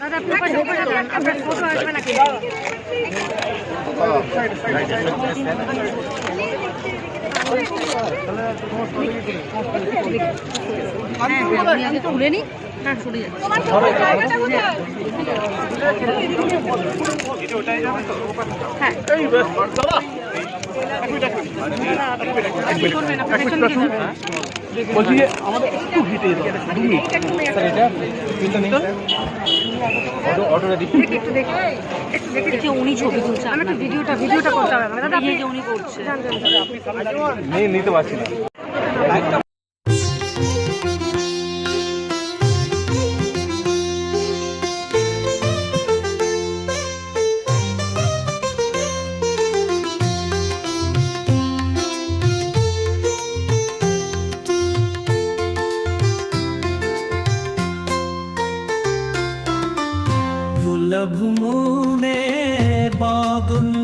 দাদা আপনি পাশে বসে যান, আপনার ফটো আসবে নাকি? আমি তুলে নি। হ্যাঁ, সরে যাচ্ছে। হ্যাঁ, বলছি যে আমাদের একটু হেঁটে যেতে অটোটা দিচ্ছি। দেখি উনি ছবি তুলছে, আমি একটু ভিডিওটা করতে হবে দাদা, আপনি যে উনি করছে নিতে পারছি না। भूमने बादल